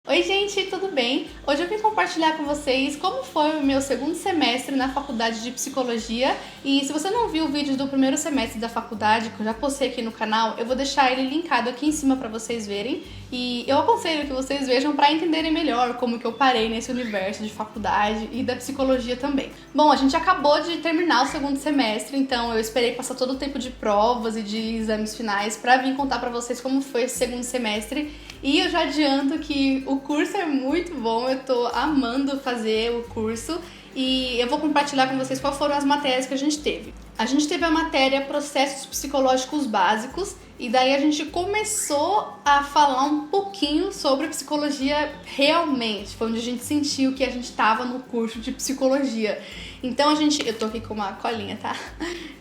Oi gente, tudo bem? Hoje eu vim compartilhar com vocês como foi o meu segundo semestre na faculdade de psicologia. E se você não viu o vídeo do primeiro semestre da faculdade, que eu já postei aqui no canal, eu vou deixar ele linkado aqui em cima para vocês verem. E eu aconselho que vocês vejam para entenderem melhor como que eu parei nesse universo de faculdade e da psicologia também. Bom, a gente acabou de terminar o segundo semestre, então eu esperei passar todo o tempo de provas e de exames finais para vir contar para vocês como foi esse segundo semestre. E eu já adianto que o curso é muito bom, eu tô amando fazer o curso e eu vou compartilhar com vocês quais foram as matérias que a gente teve. A gente teve a matéria Processos Psicológicos Básicos e daí a gente começou a falar um pouquinho sobre psicologia realmente, foi onde a gente sentiu que a gente estava no curso de psicologia. Então eu tô aqui com uma colinha, tá?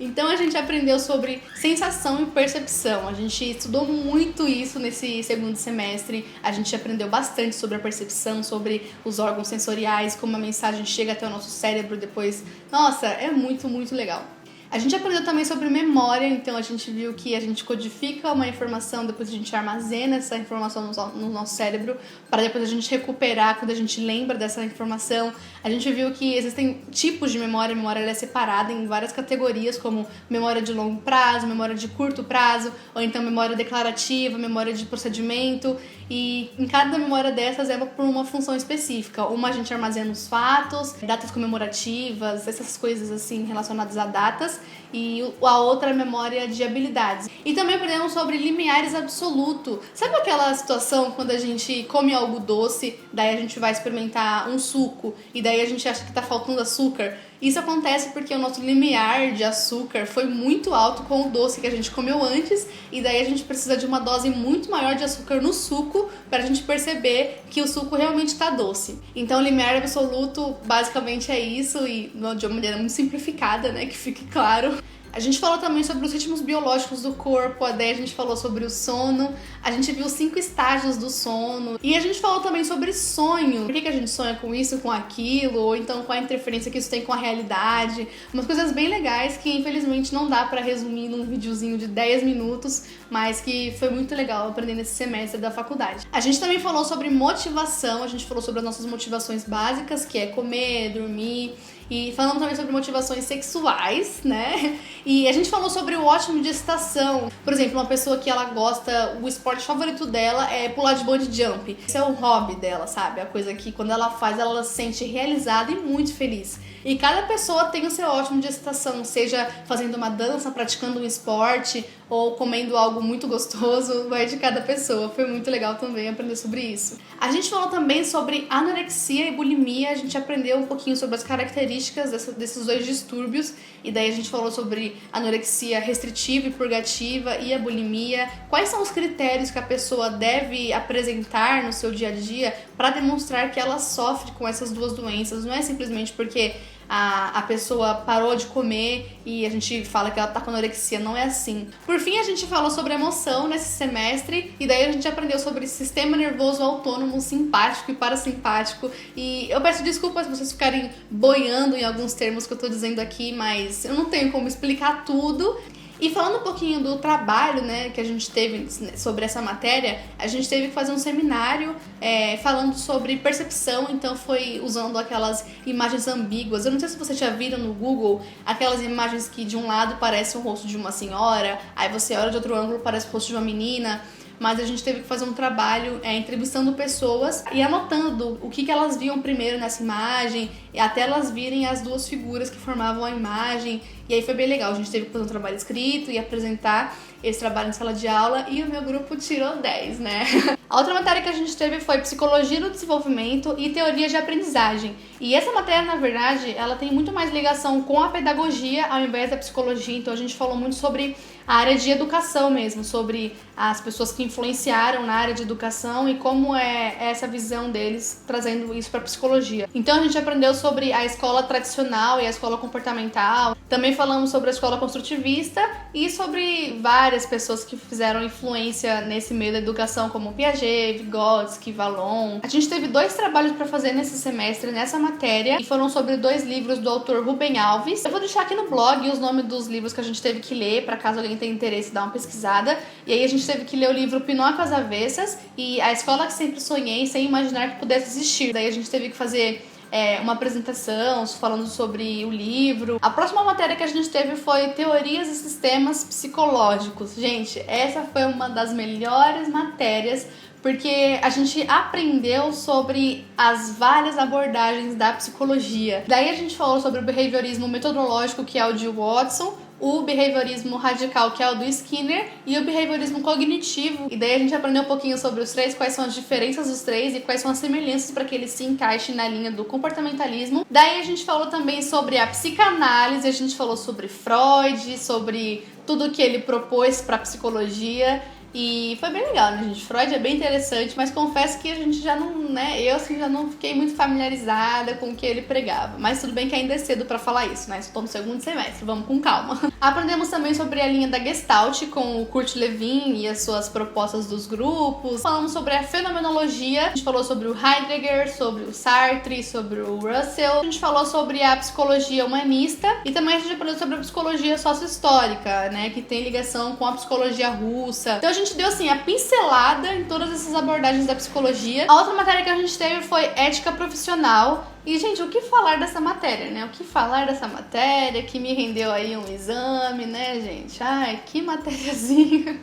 Então a gente aprendeu sobre sensação e percepção. A gente estudou muito isso nesse segundo semestre. A gente aprendeu bastante sobre a percepção, sobre os órgãos sensoriais, como a mensagem chega até o nosso cérebro depois. Nossa, é muito, muito legal. A gente aprendeu também sobre memória, então a gente viu que a gente codifica uma informação, depois a gente armazena essa informação no nosso cérebro, para depois a gente recuperar quando a gente lembra dessa informação. A gente viu que existem tipos de memória, a memória ela é separada em várias categorias, como memória de longo prazo, memória de curto prazo, ou então memória declarativa, memória de procedimento, e em cada memória dessas é por uma função específica. Uma a gente armazena os fatos, datas comemorativas, essas coisas assim relacionadas a datas, e a outra é memória de habilidades. E também aprendemos sobre limiares absoluto. Sabe aquela situação quando a gente come algo doce, daí a gente vai experimentar um suco e daí a gente acha que tá faltando açúcar? Isso acontece porque o nosso limiar de açúcar foi muito alto com o doce que a gente comeu antes, e daí a gente precisa de uma dose muito maior de açúcar no suco para a gente perceber que o suco realmente está doce. Então, o limiar absoluto basicamente é isso, e de uma maneira muito simplificada, né, que fique claro. A gente falou também sobre os ritmos biológicos do corpo, daí a gente falou sobre o sono, a gente viu 5 estágios do sono, e a gente falou também sobre sonho. Por que a gente sonha com isso, com aquilo, ou então qual a interferência que isso tem com a realidade. Umas coisas bem legais que infelizmente não dá pra resumir num videozinho de 10 minutos, mas que foi muito legal aprender nesse semestre da faculdade. A gente também falou sobre motivação, a gente falou sobre as nossas motivações básicas, que é comer, dormir, e falamos também sobre motivações sexuais, né? E a gente falou sobre o ótimo de estação. Por exemplo, uma pessoa que ela gosta, o esporte favorito dela é pular de bungee jump. Esse é o hobby dela, sabe? A coisa que quando ela faz, ela se sente realizada e muito feliz. E cada pessoa tem o seu ótimo de estação, seja fazendo uma dança, praticando um esporte ou comendo algo muito gostoso, vai de cada pessoa. Foi muito legal também aprender sobre isso. A gente falou também sobre anorexia e bulimia, a gente aprendeu um pouquinho sobre as características desses dois distúrbios, e daí a gente falou sobre anorexia restritiva e purgativa e a bulimia, quais são os critérios que a pessoa deve apresentar no seu dia a dia para demonstrar que ela sofre com essas duas doenças. Não é simplesmente porque a pessoa parou de comer e a gente fala que ela tá com anorexia, não é assim. Por fim, a gente falou sobre emoção nesse semestre, e daí a gente aprendeu sobre sistema nervoso autônomo, simpático e parasimpático, e eu peço desculpas se vocês ficarem boiando em alguns termos que eu tô dizendo aqui, mas eu não tenho como explicar tudo. E falando um pouquinho do trabalho, né, que a gente teve sobre essa matéria, a gente teve que fazer um seminário falando sobre percepção, então foi usando aquelas imagens ambíguas. Eu não sei se vocês já viram no Google aquelas imagens que de um lado parece o rosto de uma senhora, aí você olha de outro ângulo parece o rosto de uma menina. Mas a gente teve que fazer um trabalho entrevistando pessoas e anotando o que elas viam primeiro nessa imagem, e até elas virem as duas figuras que formavam a imagem. E aí foi bem legal, a gente teve que fazer um trabalho escrito e apresentar esse trabalho em sala de aula, e o meu grupo tirou 10, né? A outra matéria que a gente teve foi Psicologia do Desenvolvimento e Teoria de Aprendizagem. E essa matéria, na verdade, ela tem muito mais ligação com a pedagogia ao invés da psicologia, então a gente falou muito sobre a área de educação mesmo, sobre as pessoas que influenciaram na área de educação e como é essa visão deles trazendo isso para a psicologia. Então a gente aprendeu sobre a escola tradicional e a escola comportamental, também falamos sobre a escola construtivista e sobre várias pessoas que fizeram influência nesse meio da educação, como Piaget, Vygotsky, Vallon. A gente teve 2 trabalhos para fazer nesse semestre, nessa matéria, e foram sobre 2 livros do autor Rubem Alves. Eu vou deixar aqui no blog os nomes dos livros que a gente teve que ler, para caso alguém alguém tem interesse, dá uma pesquisada. E aí a gente teve que ler o livro Pinóquio às Avessas e A Escola que Sempre Sonhei, sem imaginar que pudesse existir. Daí a gente teve que fazer uma apresentação falando sobre o livro. A próxima matéria que a gente teve foi Teorias e Sistemas Psicológicos. Gente, essa foi uma das melhores matérias, porque a gente aprendeu sobre as várias abordagens da psicologia. Daí a gente falou sobre o behaviorismo metodológico, que é o de Watson, o behaviorismo radical, que é o do Skinner, e o behaviorismo cognitivo. E daí a gente aprendeu um pouquinho sobre os três, quais são as diferenças dos três e quais são as semelhanças para que eles se encaixem na linha do comportamentalismo. Daí a gente falou também sobre a psicanálise, a gente falou sobre Freud, sobre tudo que ele propôs para a psicologia. E foi bem legal, né, gente? Freud é bem interessante, mas confesso que a gente já não, né? Eu, assim, já não fiquei muito familiarizada com o que ele pregava. Mas tudo bem que ainda é cedo pra falar isso, né? Estou no segundo semestre, vamos com calma. Aprendemos também sobre a linha da Gestalt com o Kurt Lewin e as suas propostas dos grupos. Falamos sobre a fenomenologia, a gente falou sobre o Heidegger, sobre o Sartre, sobre o Russell. A gente falou sobre a psicologia humanista e também a gente aprendeu sobre a psicologia sócio-histórica, né? Que tem ligação com a psicologia russa. Então a gente deu assim a pincelada em todas essas abordagens da psicologia. A outra matéria que a gente teve foi ética profissional. E, gente, o que falar dessa matéria, né? O que falar dessa matéria que me rendeu aí um exame, né, gente? Ai, que matériazinha.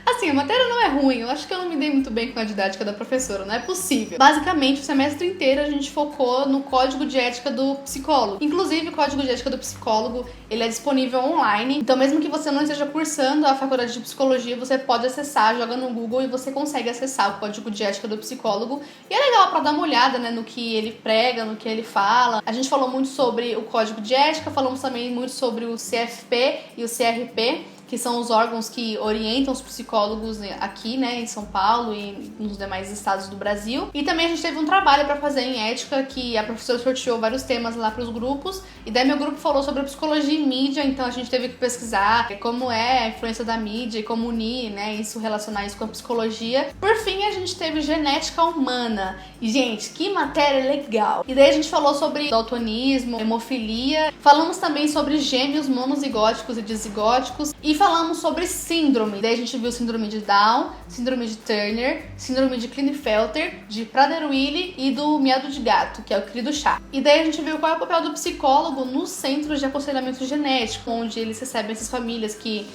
Assim, a matéria não é ruim, eu acho que eu não me dei muito bem com a didática da professora, não é possível. Basicamente, o semestre inteiro a gente focou no código de ética do psicólogo. Inclusive, o código de ética do psicólogo, ele é disponível online. Então, mesmo que você não esteja cursando a faculdade de psicologia, você pode acessar, joga no Google e você consegue acessar o código de ética do psicólogo. E é legal pra dar uma olhada, né, no que ele prega, no que ele fala. A gente falou muito sobre o código de ética, falamos também muito sobre o CFP e o CRP, que são os órgãos que orientam os psicólogos aqui, né, em São Paulo e nos demais estados do Brasil. E também a gente teve um trabalho para fazer em ética, que a professora sorteou vários temas lá para os grupos, e daí meu grupo falou sobre a psicologia e mídia, então a gente teve que pesquisar como é a influência da mídia e como unir, né, isso, relacionar isso com a psicologia. Por fim, a gente teve genética humana. E, gente, que matéria legal! E daí a gente falou sobre daltonismo, hemofilia, falamos também sobre gêmeos monozigóticos e dizigóticos, e falamos sobre síndrome. Daí a gente viu síndrome de Down, síndrome de Turner, síndrome de Klinefelter, de Prader-Willi e do miado de gato, que é o cri do chá. E daí a gente viu qual é o papel do psicólogo nos centros de aconselhamento genético, onde eles recebem essas famílias que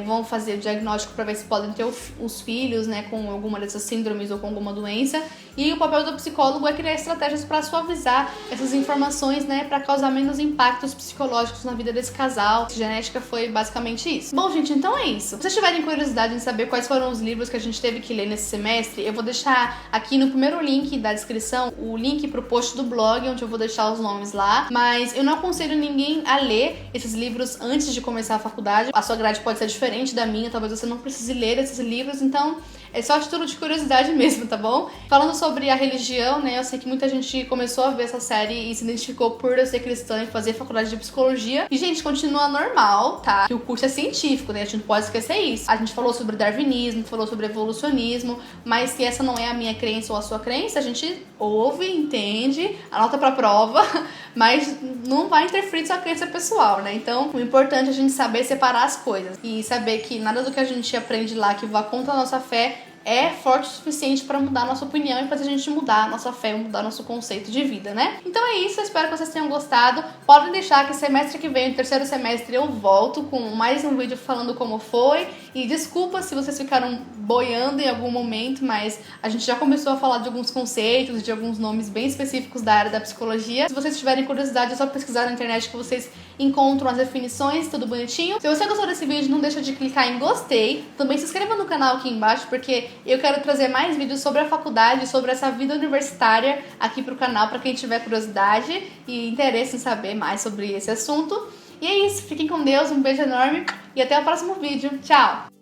vão fazer o diagnóstico para ver se podem ter os filhos, né, com alguma dessas síndromes ou com alguma doença. E o papel do psicólogo é criar estratégias para suavizar essas informações, né, para causar menos impactos psicológicos na vida desse casal. A genética foi basicamente isso. Bom, gente, então é isso. Se vocês tiverem curiosidade em saber quais foram os livros que a gente teve que ler nesse semestre, eu vou deixar aqui no primeiro link da descrição o link pro post do blog, onde eu vou deixar os nomes lá. Mas eu não aconselho ninguém a ler esses livros antes de começar a faculdade. A sua grade pode ser diferente da minha, talvez você não precise ler esses livros, então é só a título de curiosidade mesmo, tá bom? Falando sobre a religião, né, eu sei que muita gente começou a ver essa série e se identificou por eu ser cristã e fazer faculdade de psicologia. E, gente, continua normal, tá? Que o curso é científico, né? A gente não pode esquecer isso. A gente falou sobre darwinismo, falou sobre evolucionismo, mas se essa não é a minha crença ou a sua crença, a gente ouve, entende, anota pra prova, mas não vai interferir na sua crença pessoal, né? Então, o importante é a gente saber separar as coisas e saber que nada do que a gente aprende lá que vá contra a nossa fé é forte o suficiente para mudar a nossa opinião e fazer a gente mudar a nossa fé, mudar nosso conceito de vida, né? Então é isso, eu espero que vocês tenham gostado. Podem deixar que semestre que vem, no terceiro semestre, eu volto com mais um vídeo falando como foi. E desculpa se vocês ficaram boiando em algum momento, mas a gente já começou a falar de alguns conceitos, de alguns nomes bem específicos da área da psicologia. Se vocês tiverem curiosidade, é só pesquisar na internet que vocês encontram as definições, tudo bonitinho. Se você gostou desse vídeo, não deixa de clicar em gostei. Também se inscreva no canal aqui embaixo, porque eu quero trazer mais vídeos sobre a faculdade, sobre essa vida universitária aqui pro canal, para quem tiver curiosidade e interesse em saber mais sobre esse assunto. E é isso, fiquem com Deus, um beijo enorme e até o próximo vídeo. Tchau!